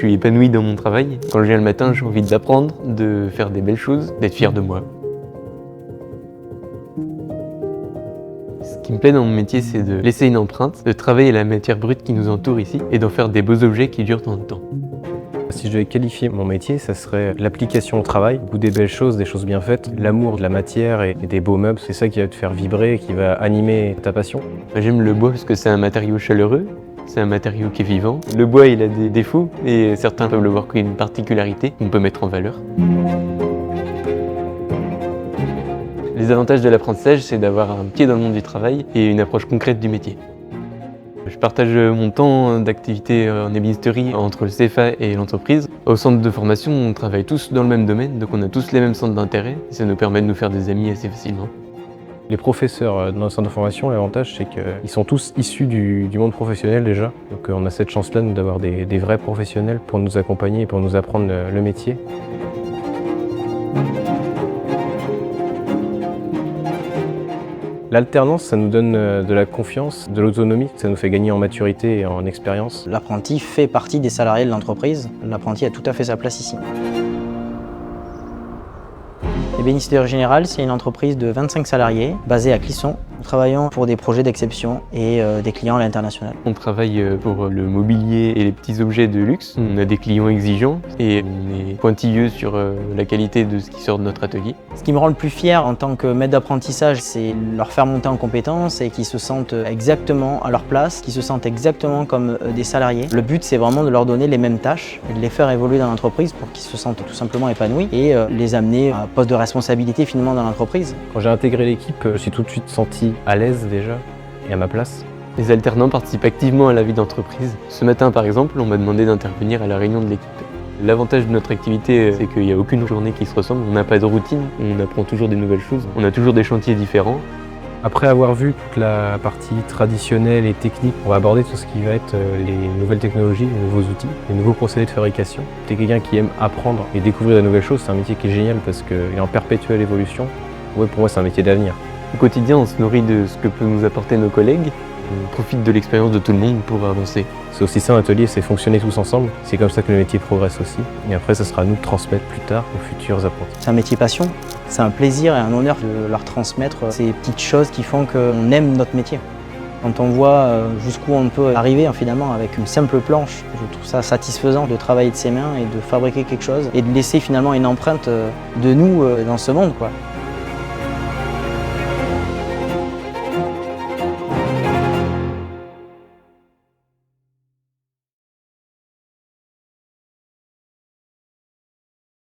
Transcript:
suis épanoui dans mon travail. Quand je viens le matin, j'ai envie d'apprendre, de faire des belles choses, d'être fier de moi. Ce qui me plaît dans mon métier, c'est de laisser une empreinte, de travailler la matière brute qui nous entoure ici et d'en faire des beaux objets qui durent dans le temps. Si je devais qualifier mon métier, ça serait l'application au travail, le goût des belles choses, des choses bien faites, l'amour de la matière et des beaux meubles. C'est ça qui va te faire vibrer, qui va animer ta passion. J'aime le bois parce que c'est un matériau chaleureux, c'est un matériau qui est vivant. Le bois, il a des défauts et certains peuvent le voir comme une particularité qu'on peut mettre en valeur. Les avantages de l'apprentissage, c'est d'avoir un pied dans le monde du travail et une approche concrète du métier. Je partage mon temps d'activité en ébénisterie entre le CFA et l'entreprise. Au centre de formation, on travaille tous dans le même domaine, donc on a tous les mêmes centres d'intérêt et ça nous permet de nous faire des amis assez facilement. Les professeurs dans le centre de formation, l'avantage c'est qu'ils sont tous issus du monde professionnel déjà. Donc on a cette chance-là d'avoir des vrais professionnels pour nous accompagner et pour nous apprendre le métier. L'alternance, ça nous donne de la confiance, de l'autonomie, ça nous fait gagner en maturité et en expérience. L'apprenti fait partie des salariés de l'entreprise. L'apprenti a tout à fait sa place ici. Ébénisterie Générale, c'est une entreprise de 25 salariés basée à Clisson. Nous travaillons pour des projets d'exception et des clients à l'international. On travaille pour le mobilier et les petits objets de luxe. On a des clients exigeants et on est pointilleux sur la qualité de ce qui sort de notre atelier. Ce qui me rend le plus fier en tant que maître d'apprentissage, c'est leur faire monter en compétences et qu'ils se sentent exactement à leur place, qu'ils se sentent exactement comme des salariés. Le but, c'est vraiment de leur donner les mêmes tâches et de les faire évoluer dans l'entreprise pour qu'ils se sentent tout simplement épanouis et les amener à un poste de responsabilité finalement dans l'entreprise. Quand j'ai intégré l'équipe, je me suis tout de suite senti à l'aise déjà et à ma place. Les alternants participent activement à la vie d'entreprise. Ce matin par exemple, on m'a demandé d'intervenir à la réunion de l'équipe. L'avantage de notre activité, c'est qu'il n'y a aucune journée qui se ressemble, on n'a pas de routine, on apprend toujours des nouvelles choses, on a toujours des chantiers différents. Après avoir vu toute la partie traditionnelle et technique, on va aborder tout ce qui va être les nouvelles technologies, les nouveaux outils, les nouveaux procédés de fabrication. Si tu es quelqu'un qui aime apprendre et découvrir de nouvelles choses, c'est un métier qui est génial parce qu'il est en perpétuelle évolution. Ouais, pour moi, c'est un métier d'avenir. Au quotidien, on se nourrit de ce que peuvent nous apporter nos collègues. On profite de l'expérience de tout le monde pour avancer. C'est aussi ça un atelier, c'est fonctionner tous ensemble. C'est comme ça que le métier progresse aussi. Et après, ça sera à nous de transmettre plus tard aux futurs apprentis. C'est un métier passion. C'est un plaisir et un honneur de leur transmettre ces petites choses qui font qu'on aime notre métier. Quand on voit jusqu'où on peut arriver finalement avec une simple planche, je trouve ça satisfaisant de travailler de ses mains et de fabriquer quelque chose et de laisser finalement une empreinte de nous dans ce monde, quoi.